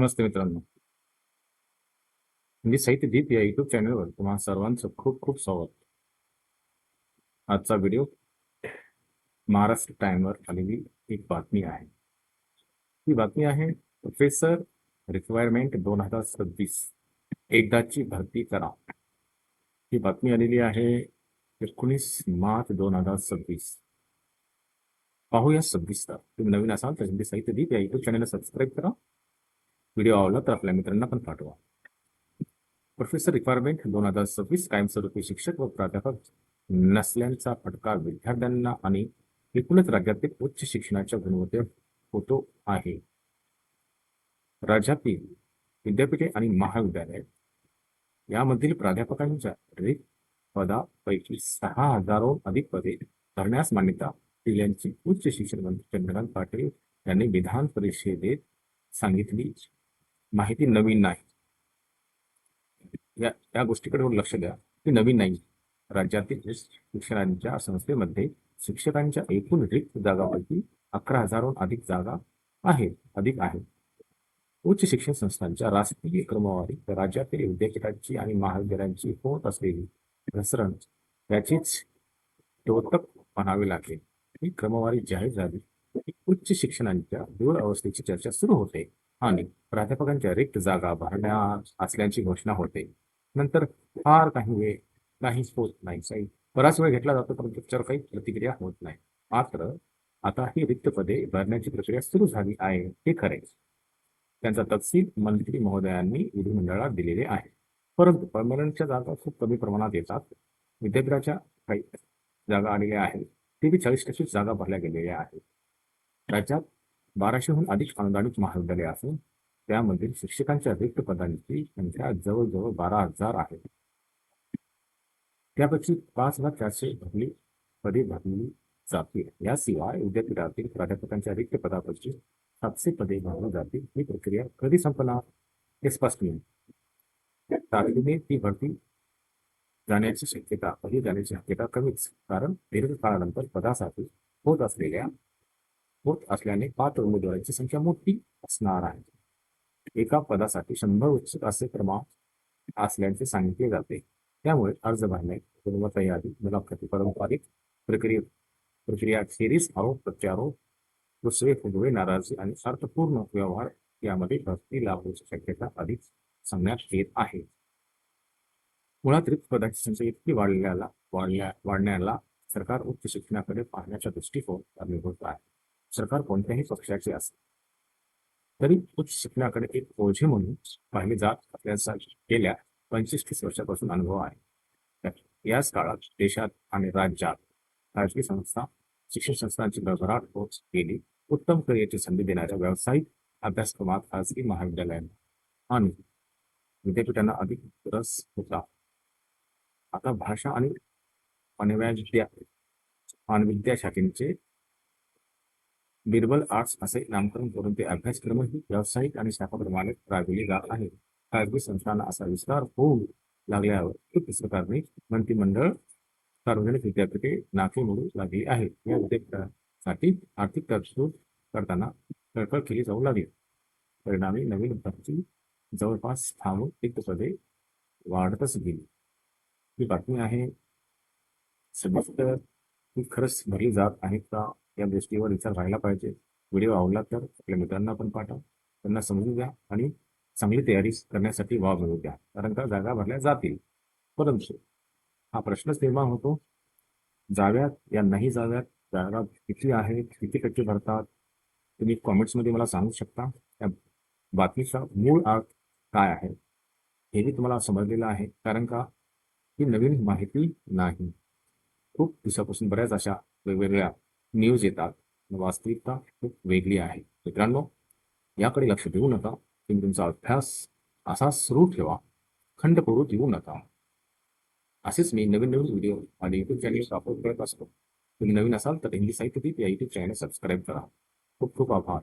नमस्ते मित्रांनो. हिंदी साहित्य दीप या युट्यूब चॅनलवर तुम्हा सर्वांचं खूप खूप स्वागत. आजचा व्हिडिओ महाराष्ट्र टाइमवर आलेली एक बातमी आहे. ही बातमी आहे प्रोफेसर रिक्वायरमेंट 2026 एकदाची भरती करा. ही बातमी आलेली आहे 19 मार्च 2026. पाहूया सविस्तर. तुम्ही नवीन असाल तर हिंदी साहित्य दीप या युट्यूब चॅनलला सबस्क्राईब करा. व्हिडिओ आवडला तर आपल्या मित्रांना पण पाठवा. प्रोफेसर रिक्वायरमेंट 2026 कायमस्वरूपी शिक्षक व प्राध्यापक नसल्याचा फटका विद्यार्थ्यांना आणि एकूणच राज्यातील उच्च शिक्षणाच्या गुणवत्तेवर होतो आहे. राज्यातील विद्यापीठे आणि महाविद्यालय यामधील प्राध्यापकांच्या रिक्त पदापैकी 6,000हून अधिक पदे भरण्यास मान्यता दिल्याची उच्च शिक्षण मंत्री चंद्रकांत पाटील यांनी विधान परिषदेत सांगितली. माहिती नवीन नाही. या गोष्टीकडे लक्ष द्या. ती नवीन नाही. राज्यातील शिक्षणाच्या संस्थेमध्ये शिक्षकांच्या एकूण रिक्त जागापैकी 11,000हून अधिक जागा अधिक आहेत. उच्च शिक्षण संस्थांच्या राष्ट्रीय क्रमवारी राज्यातील विद्यापीठांची आणि महाविद्यालयांची होत असलेली घसरण याचीच द्योतक म्हणावे लागेल. ही क्रमवारी जाहीर झाली की उच्च शिक्षणाच्या दूर अवस्थेची चर्चा सुरू होते आणि प्राध्यापकांच्या रिक्त जागा भरणार असल्याची घोषणा होते. नंतर फार काहीच होत नाही. बराच वेळ घेतला जातो परंतु त्याच्यावर काही प्रतिक्रिया होत नाही. मात्र आता ही रिक्त पदे भरण्याची प्रक्रिया सुरू झाली आहे हे खरे. त्यांचा तपशील मंत्री महोदयांनी विधिमंडळात दिलेले आहे. परंतु परमनंटच्या जागा खूप कमी प्रमाणात येतात. विद्यापीठाच्या काही जागा आलेल्या आहेत. ते बी 40% जागा भरल्या गेलेल्या आहेत. राज्यात 1200हून अधिक अनुदानित महाविद्यालय असून त्यामधील शिक्षकांच्या रिक्त पदांची संख्या जवळजवळ 12,000 आहे. त्यापैकी 5,400 पदे भरली जातील. याशिवाय विद्यापीठातील प्राध्यापकांच्या रिक्त पदापैकी 700 पदे भरली जातील. ही प्रक्रिया कधी संपणार हे स्पष्ट नाही. तातडीने ती भरती जाण्याची शक्यता कमीच. कारण दीर्घकाळानंतर पदासाठी होत असल्याने पात्र उमेदवारांची संख्या मोठी असणार आहे. एका पदासाठी 100 उत्सुक असे प्रमाण असल्याचे सांगितले जाते. त्यामुळे अर्ज भरणे, गुणवत्ता यादी, मुलाखती, पारंपरिक प्रक्रिया खेरीज आरोप प्रत्यारोप, दुसरे फुगवे, नाराजी आणि अर्थपूर्ण व्यवहार यामध्ये भरती लाभण्याची शक्यता अधिक सांगण्यात येत आहे. मुळात रिक्त पदांची संख्या इतकी वाढण्याला सरकार उच्च शिक्षणाकडे पाहण्याचा दृष्टिकोन कारणीभूत आहे. सरकार कोणत्याही पक्षाचे असेल तरी उच्च शिक्षणाकडे एक ओझे म्हणून पाहिले जात असल्याचा गेल्या 25-30 वर्षापासून अनुभव आहे. याच काळात देशात आणि राज्यात खाजगी शिक्षण संस्थांची भरभराट होत गेली. उत्तम करिअरची संधी देणाऱ्या व्यावसायिक अभ्यासक्रमात खाजगी महाविद्यालयांना आणि विद्यापीठांना अधिक रस होता. आता भाषा आणि अनविद्या शाखेचे बिरबल आर्ट्स असे नामकरण करून ते अभ्यासक्रमही व्यावसायिक आणि शाखाप्रमाणे राबविले जात आहे. खाजगी संस्थांना असा विस्तार होऊ लागल्यावर सरकारने मंत्रिमंडळ सार्वजनिक विद्यापीठे नाके मोडू लागली आहे. या विद्यापीठासाठी आर्थिक तरतूद करताना कळकळ केली जाऊ लागली. परिणामी नवीन भरती जवळपास थांबून रिक्त पदे वाढतच गेली. ही बातमी आहे. सविस्तर ही खरंच भरली जात आहेत का या गोष्टीवर विचार व्हायला पाहिजे. व्हिडिओ आवडला तर आपल्या मित्रांना पण पाठवा. त्यांना समजून द्या आणि चांगली तयारी करण्यासाठी वाव मिळू द्या. कारण का जागा भरल्या जातील. परंतु हा प्रश्नच निर्माण होतो, जाव्यात या नाही जाव्यात, जागा किती आहेत, किती टक्के भरतात. तुम्ही कॉमेंट्समध्ये मला सांगू शकता. त्या बातमीचा मूळ अर्थ काय आहे हे मी तुम्हाला समजलेलं आहे. कारण का ही नवीन माहिती नाही. खूप दिवसापासून बऱ्याच अशा वेगवेगळ्या न्यूज येतात. वास्तविकता खूप वेगळी आहे. मित्रांनो, याकडे लक्ष देऊ नका. तुम्ही तुमचा अभ्यास असा सुरू ठेवा. खंड पडू देऊ नका. असेच मी नवीन व्हिडिओ आणि युट्यूब चॅनल अपलोड करत असतो. तुम्ही नवीन असाल तर हिंदी साहित्य दीप या युट्यूब चॅनल सबस्क्राईब करा. खूप खूप आभार.